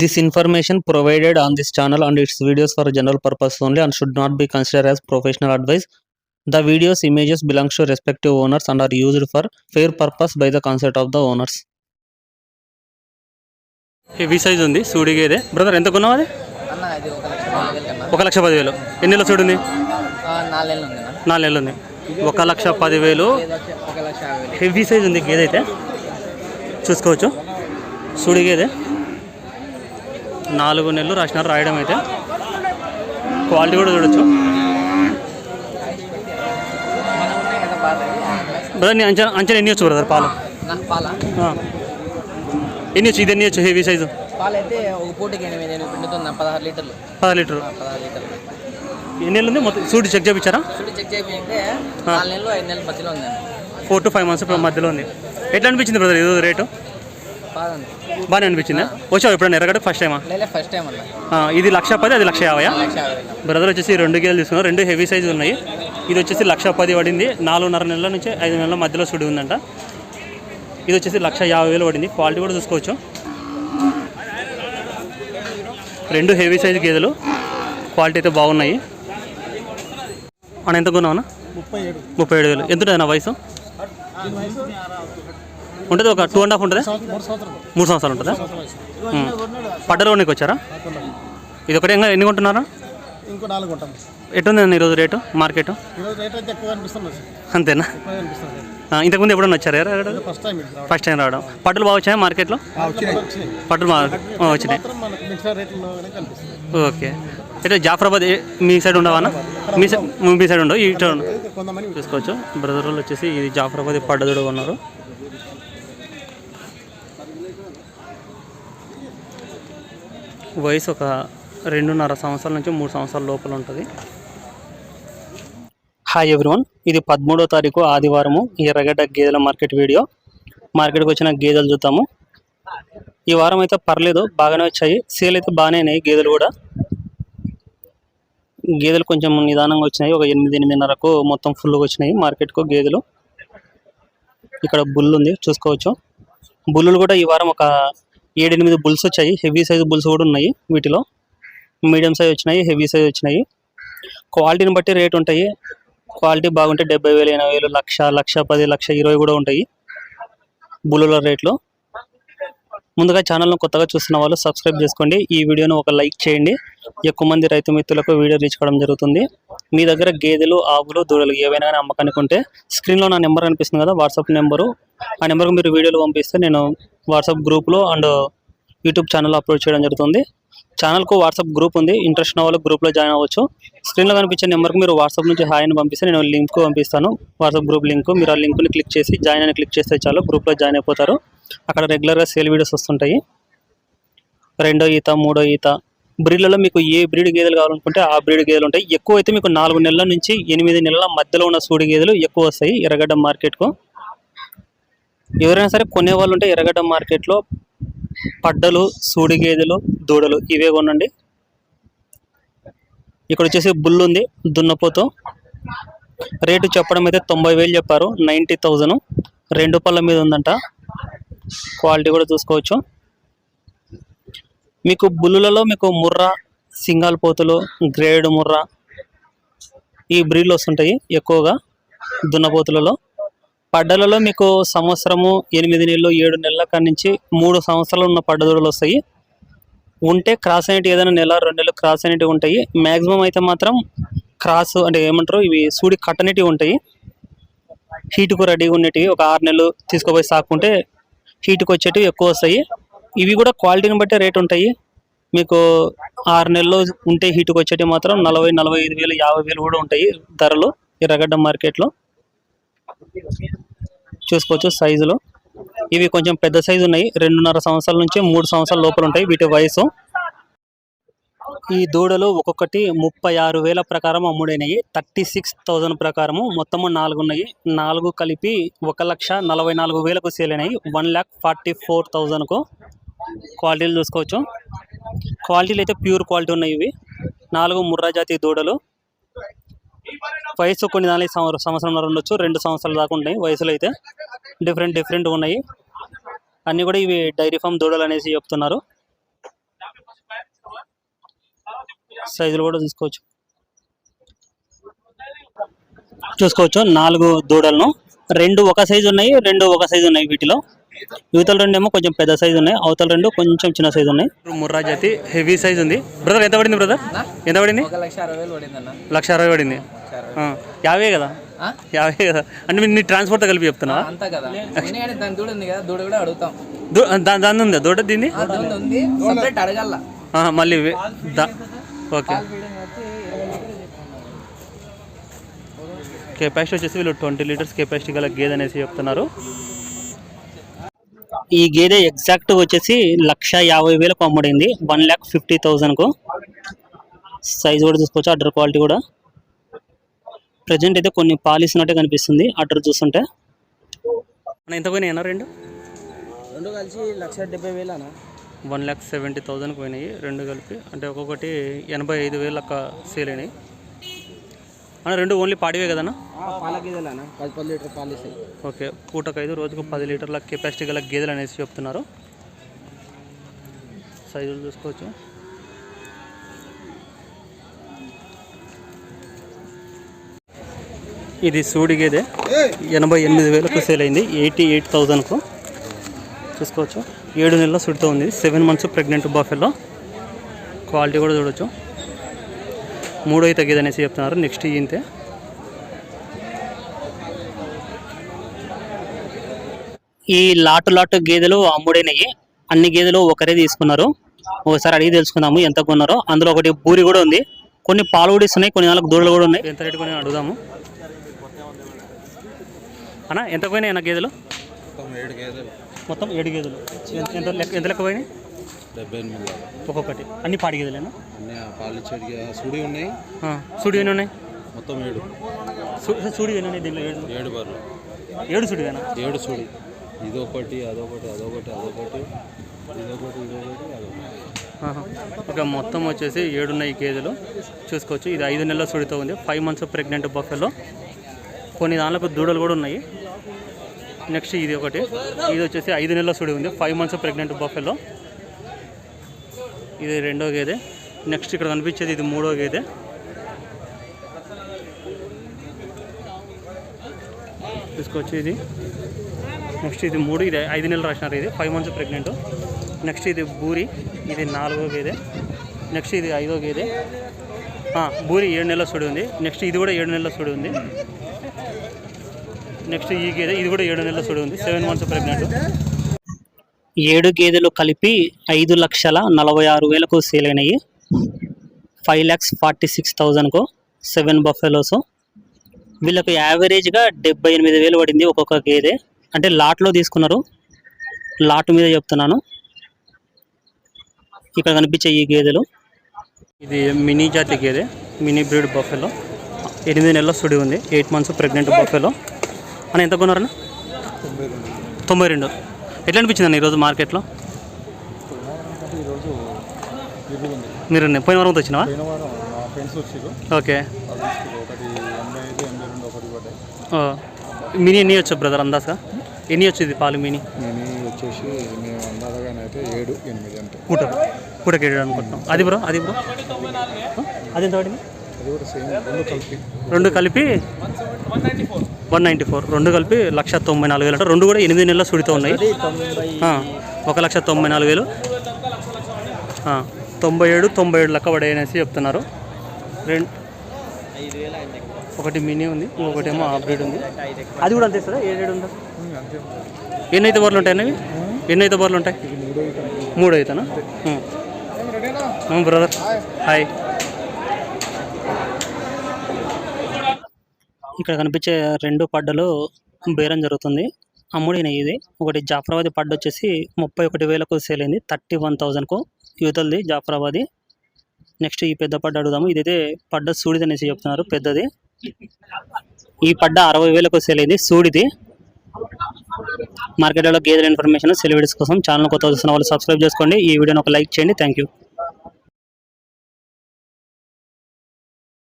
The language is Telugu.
This information provided on this channel and its videos for general purpose only and should not be considered as professional advice. The videos images belongs to respective owners and are used for fair purpose by the consent of the owners. Heavy size ఉంది సూడి గేదె బ్రదర్ ఎంత కొన్నావు అది అన్న అది 1,10,000 1,10,000 ఎన్ని నెలల సూడి ఉంది 4 నెలలు ఉంది 4 నెలలు ఉంది 1,10,000 హెవీ సైజ్ ఉంది గేదె అయితే చూసుకోవచ్చు సూడి గేదె 4 నెలలు రాసినారు రాయడం అయితే క్వాలిటీ కూడా చూడొచ్చు బ్రదర్ నీ అంచనా ఎన్ని వచ్చు బ్రదర్ పాలు ఎన్ని వచ్చు ఇది ఎన్ని వచ్చు హెవీ సైజు పాలు అయితే ఒక పూటకి 8 పిండుతున్నా 16 లీటర్లు 10 లీటర్లు ఎన్ని నెలలు ఉంది మొత్తం సూడి చెక్ చేయించారా సూడి చెక్ చేయించే 4 నెలలు 5 నెలల మధ్యలో ఉంది 4 to 5 months మధ్యలో ఉంది ఎట్లా అనిపించింది బ్రదర్ ఇది రేటు బాగానే అనిపించిందా వచ్చావు ఎప్పుడైనా ఎర్రగడ్డ ఫస్ట్ టైమా ఫస్ట్ టైం ఇది 1,10,000 అది 1,50,000 బ్రదర్ వచ్చేసి 2 గేదెలు తీసుకున్నారు 2 హెవీ సైజు ఉన్నాయి ఇది వచ్చేసి 1,10,000 పడింది 4.5 నెలల నుంచి 5 నెలల మధ్యలో సుడి ఉందంట ఇది వచ్చేసి 1,50,000 పడింది క్వాలిటీ కూడా చూసుకోవచ్చు 2 హెవీ సైజు గేదెలు క్వాలిటీ అయితే బాగున్నాయి మనం ఎంత కొన్నావునా 37,000 ఎంత ఉంటుంది నా వయసు ఉంటుంది ఒక 2.5 ఉంటుంది 3 సంవత్సరాలు ఉంటుందా పడ్డలో నీకు వచ్చారా ఇది ఒకటే ఎన్ని కొంటున్నారా ఎట్టుందండి ఈరోజు రేటు మార్కెట్ అంతేనా ఇంతకుముందు ఎప్పుడన్నా వచ్చారా ఫస్ట్ టైం రావడం పట్టులు బాగా వచ్చాయా మార్కెట్లో పట్టులు వచ్చినాయి ఓకే అయితే జాఫరాబాద్ మీ సైడ్ ఉండవానా మీ సైడ్ ఉండవు ఈ సైడ్ చూసుకోవచ్చు బ్రదర్ వాళ్ళు వచ్చేసి ఇది జాఫరాబాద్ పడ్డదుడు ఉన్నారు వయసు ఒక 2.5 సంవత్సరాల నుంచి 3 సంవత్సరాల లోపల ఉంటుంది హాయ్ ఎవ్రీవన్ ఇది 13వ తారీఖు ఆదివారము ఎర్రగడ్డ గేదెల మార్కెట్ వీడియో మార్కెట్కి వచ్చిన గేదెలు చూద్దాము ఈ వారం అయితే పర్లేదు బాగానే వచ్చాయి సేల్ అయితే బాగానే అయినాయి గేదెలు కూడా గేదెలు కొంచెం నిదానంగా వచ్చినాయి ఒక 8-8:30కు మొత్తం ఫుల్గా వచ్చినాయి మార్కెట్కు గేదెలు ఇక్కడ బుల్ ఉంది చూసుకోవచ్చు బుల్లులు కూడా ఈ వారం ఒక 7-8 బుల్స్ వచ్చాయి హెవీ సైజు బుల్స్ కూడా ఉన్నాయి వీటిలో మీడియం సైజ్ వచ్చినాయి హెవీ సైజ్ వచ్చినాయి క్వాలిటీని బట్టి రేట్ ఉంటాయి క్వాలిటీ బాగుంటే 70,000 80,000 1,10,000 1,20,000 కూడా ఉంటాయి బుల్లుల రేట్లు ముందుగా ఛానల్ను కొత్తగా చూస్తున్న వాళ్ళు సబ్స్క్రైబ్ చేసుకోండి ఈ వీడియోను ఒక లైక్ చేయండి ఎక్కువ మంది రైతు మిత్రులకు వీడియో రీచ్ కావడం జరుగుతుంది మీ దగ్గర గేదెలు ఆవులు దూడలు ఏవైనా కానీ అమ్మకానికి ఉంటే స్క్రీన్లో నా నెంబర్ కనిపిస్తుంది కదా వాట్సాప్ నెంబరు ఆ నెంబర్కి మీరు వీడియోలు పంపిస్తే నేను వాట్సాప్ గ్రూప్లో అండ్ యూట్యూబ్ ఛానల్లో అప్లోడ్ చేయడం జరుగుతుంది ఛానల్కు వాట్సాప్ గ్రూప్ ఉంది ఇంట్రెస్ట్ ఉన్న వాళ్ళు గ్రూప్లో జాయిన్ అవ్వచ్చు స్క్రీన్లో కనిపించే నెంబర్కి మీరు వాట్సాప్ నుంచి హాయ్ అని పంపిస్తే నేను లింక్ పంపిస్తాను వాట్సాప్ గ్రూప్ లింక్ మీరు ఆ లింక్ని క్లిక్ చేసి జాయిన్ అని క్లిక్ చేస్తే చాలు గ్రూప్లో జాయిన్ అయిపోతారు అక్కడ రెగ్యులర్గా సేల్ వీడియోస్ వస్తుంటాయి 2వ ఈత 3వ ఈత బ్రీడ్లలో మీకు ఏ బ్రీడ్ గేదెలు కావాలనుకుంటే ఆ బ్రీడ్ గేదెలు ఉంటాయి ఎక్కువ అయితే మీకు 4 నెలల నుంచి 8 నెలల మధ్యలో ఉన్న సూడి గేదెలు ఎక్కువ వస్తాయి ఎర్రగడ్డ మార్కెట్కు ఎవరైనా సరే కొనేవాళ్ళు ఉంటే ఎర్రగడ్డ మార్కెట్లో పడ్డలు సూడి గేదెలు దూడలు ఇవే కొనండి ఇక్కడ వచ్చేసి బుల్ ఉంది దున్నపోతు రేటు చెప్పడం అయితే 90,000 చెప్పారు 90,000 2 పళ్ళ మీద ఉందంట క్వాలిటీ కూడా చూసుకోవచ్చు మీకు బుల్లులలో మీకు ముర్రా సింగాల్ పోతులు గ్రేడ్ ముర్రా ఈ బ్రీడ్లు వస్తుంటాయి ఎక్కువగా దున్నపోతులలో పడ్డలలో మీకు సంవత్సరము 8 నెలలు 7 నెలల కాడి నుంచి 3 సంవత్సరాలు ఉన్న పడ్డదూడలు వస్తాయి ఉంటే క్రాస్ అనేటివి ఏదైనా 1-2 నెలలు క్రాస్ అనేటివి ఉంటాయి మ్యాక్సిమం అయితే మాత్రం క్రాస్ అంటే ఏమంటారు ఇవి సూడి కట్టనేటివి ఉంటాయి హీటుకు రెడీగా ఉండేటివి ఒక 6 నెలలు తీసుకుపోయి సాకుంటే హీటుకు వచ్చేటివి ఎక్కువ వస్తాయి ఇవి కూడా క్వాలిటీని బట్టే రేట్ ఉంటాయి మీకు 6 నెలలు ఉంటే హీటుకు వచ్చేటివి మాత్రం 40,000 45,000 50,000 కూడా ఉంటాయి ధరలు ఎర్రగడ్డ మార్కెట్లో చూసుకోవచ్చు సైజులో ఇవి కొంచెం పెద్ద సైజు ఉన్నాయి 2.5 సంవత్సరాల నుంచి 3 సంవత్సరాల లోపల ఉంటాయి వీటి వయసు ఈ దూడలు ఒక్కొక్కటి 36,000 ప్రకారం అమ్ముడైనాయి 36,000 ప్రకారము మొత్తము 4 ఉన్నాయి 4 కలిపి 1,44,000కు సేల్ అయినాయి 1,44,000కు క్వాలిటీలు చూసుకోవచ్చు క్వాలిటీలు అయితే ప్యూర్ క్వాలిటీ ఉన్నాయి ఇవి 4 ముర్రా జాతి దూడలు వయసు కొన్ని దానికి సంవత్సరంన్నర ఉండొచ్చు 2 సంవత్సరాల దాకా ఉంటాయి వయసులో అయితే డిఫరెంట్ ఉన్నాయి అన్నీ కూడా ఇవి డైరీ ఫామ్ దూడలు అనేసి చెప్తున్నారు సైజులు కూడా చూసుకోవచ్చు 4 దూడలను, 2 ఒక సైజు ఉన్నాయి, 2 ఒక సైజు ఉన్నాయి. వీటిలో యువతల 2 ఏమో కొంచెం పెద్ద సైజు ఉన్నాయి, అవతల 2 కొంచెం చిన్న సైజు ఉన్నాయి. ముర్రా జాతి హెవీ సైజ్ ఉంది. బ్రదర్ ఎంత పడింది? బ్రదర్ ఎంత పడింది? 1,60,000 పడింది అన్న. 1,60,000 పడింది. 50 కదా? 50 కదా అంటే నీ ట్రాన్స్పోర్ట్ కలిపి చెప్తున్నా అంతా కదా. దాని దూడ ఉంది కదా, దూడ కూడా అడుగుతాం. దాని ఉందా దూడ? దీన్ని ఉంది సపరేట్ అడగల మళ్ళీ. ఓకే, కెపాసిటీ వచ్చేసి వీళ్ళు 20 లీటర్స్ కెపాసిటీ గల గేదె అనేసి చెప్తున్నారు. ఈ గేదె ఎగ్జాక్ట్ వచ్చేసి 1,50,000కు అమ్ముడైంది, 1,50,000కు. సైజ్ కూడా చూసుకోవచ్చు, అడ్డర్ క్వాలిటీ కూడా. ప్రజెంట్ అయితే కొన్ని పాలిసినట్టే కనిపిస్తుంది అడ్డర్ చూస్తుంటే. ఎంత పోయినాయి? రెండు కలిసి 1,70,000 అన్న. 1,70,000కు పోయినాయి 2 కలిపి, అంటే ఒక్కొక్కటి 85,000 లెక్క సేల్ అయినాయి అన్న. 2 ఓన్లీ పాడివే కదన్నా? పాల గేదెలు అన్న, 10 లీటర్ పాలు ఇస్తాయి. ఓకే, పూటకు 5 రోజుకు 10 లీటర్ల కెపాసిటీ గల గేదెలు అనేసి చెప్తున్నారు. సైజులు చూసుకోవచ్చు. ఇది సూడి గేదె 88,000కు సేల్ అయింది, 88,000కు. చూసుకోవచ్చు, 7 నెలల సుడితో ఉంది, 7 months ప్రెగ్నెంట్ బఫెల్లో. క్వాలిటీ కూడా చూడవచ్చు. 3వ ఈత గేదె అనేసి చెప్తున్నారు. నెక్స్ట్ ఈంతే. ఈ లాటు గేదెలు అమ్ముడైనవి. అన్ని గేదెలు ఒకరే తీసుకున్నారు. ఒకసారి అడిగి తెలుసుకుందాము ఎంత కొన్నారో. అందులో ఒకటి బూరి కూడా ఉంది, కొన్ని పాలు కూడా ఇస్తున్నాయి, కొన్ని 4 దూడలు కూడా ఉన్నాయి. ఎంత రేటు కొని అడుగుదాము అన్న. ఎంత పోయినాయి అన్న గేదెలు? మొత్తం 7 గేదెలు. ఎంత లెక్క పోయినాయి? 78 ఒక్కొక్కటి. అన్ని పాడి గేదెలేనా? సుడి ఉన్నాయి. సుడి ఎన్ని ఉన్నాయి? మొత్తం 7. సుడి ఎన్ని ఉన్నాయి దీంట్లో? 7 బర్రెలు. 7 సుడివేనా? 7 సుడి. ఇదొకటి, అదొకటి, ఇదొకటి, అదొకటి. ఓకే, మొత్తం వచ్చేసి 7 ఉన్నాయి గేదెలు. చూసుకోవచ్చు, ఇది 5 నెలల సుడితో ఉంది, 5 months ప్రెగ్నెంట్ బఫెల్లో. కొన్ని దానిలకు దూడలు కూడా ఉన్నాయి. నెక్స్ట్ ఇది ఒకటి, ఇది వచ్చేసి 5 నెలల సుడి ఉంది, 5 months ప్రెగ్నెంట్ బఫెల్లో. ఇది 2వ గేదె. నెక్స్ట్ ఇక్కడ కనిపించేది ఇది 3వ గేదె. చూసుకోవచ్చు, ఇది నెక్స్ట్ ఇది 3, ఇది 5 నెలలు రాసినారు, ఇది 5 months ప్రెగ్నెంట్. నెక్స్ట్ ఇది బూరి, ఇది 4వ గేదె. నెక్స్ట్ ఇది 5వ గేదె. బూరి 7 నెలల సుడి ఉంది. నెక్స్ట్ ఇది కూడా 7 నెలల సుడి ఉంది. నెక్స్ట్ ఈ గేదె, ఇది కూడా 7 నెలల సుడి ఉంది, 7 months ప్రెగ్నెంట్. 7 గేదెలు కలిపి 5,46,000కు సేల్ అయినాయి, 5,46,000కు. 7 బఫెలోస్. వీళ్ళకి యావరేజ్గా 78,000 పడింది ఒక్కొక్క గేదె. అంటే లాట్లో తీసుకున్నారు, లాట్ మీద చెప్తున్నాను. ఇక్కడ కనిపించే ఈ గేదెలు, ఇది మినీ జాతి గేదె, మినీ బ్రీడ్ బఫెలో. 8 నెలల సుడి ఉంది, 8 months ప్రెగ్నెంట్ బఫెలో. అని ఎంత కొన్నారన్న? 92. ఎట్లా అనిపించింది ఈరోజు మార్కెట్లో? మీరు పోయిన వారం వచ్చినావా? ఓకే. మినీ ఎన్ని వచ్చు బ్రదర్ అందాజగా? ఎన్ని వచ్చింది పాలు మినీ? వచ్చేసి మేము అందాజగానైతే 7-8 అంటే పూటకి 7 అనుకుంటున్నాం. అది బ్రో అది ఎంత పడింది? 2 కలిపి 194. 2 కలిపి 1,94,000 అంటే 2 కూడా 8 నెలల సుడితో ఉన్నాయి. 1,94,000. 97 లెక్క పడే అనేసి చెప్తున్నారు. ఒకటి మినీ ఉంది, ఇంకొకటేమో బ్రీడ్ ఉంది. అది కూడా అంతే సార్? 7 ఉంటుంది. ఎన్నైతే బర్రెలు ఉంటాయి అన్నవి? ఎన్నైతే బర్రెలు ఉంటాయి? 3 అవుతానా? Brother hi. ఇక్కడ కనిపించే 2 పడ్డలు బేరం జరుగుతుంది, అమ్ముడిన. ఇది ఒకటి జాఫరాబాదీ పడ్డ వచ్చేసి 31,000కు సేల్ అయింది, 31,000కు. యువతలది జాఫరాబాదీ. నెక్స్ట్ ఈ పెద్ద పడ్డ అడుగుదాము. ఇదైతే పడ్డ సూడిది అనేసి చెప్తున్నారు, పెద్దది. ఈ పడ్డ 60,000కు సేల్ అయింది, సూడిది. మార్కెట్లో గేదెల ఇన్ఫర్మేషన్, సెల్ వీడియోస్ కోసం ఛానల్ కొత్త చూస్తున్న వాళ్ళు సబ్స్క్రైబ్ చేసుకోండి. ఈ వీడియోని ఒక లైక్ చేయండి. Thank you.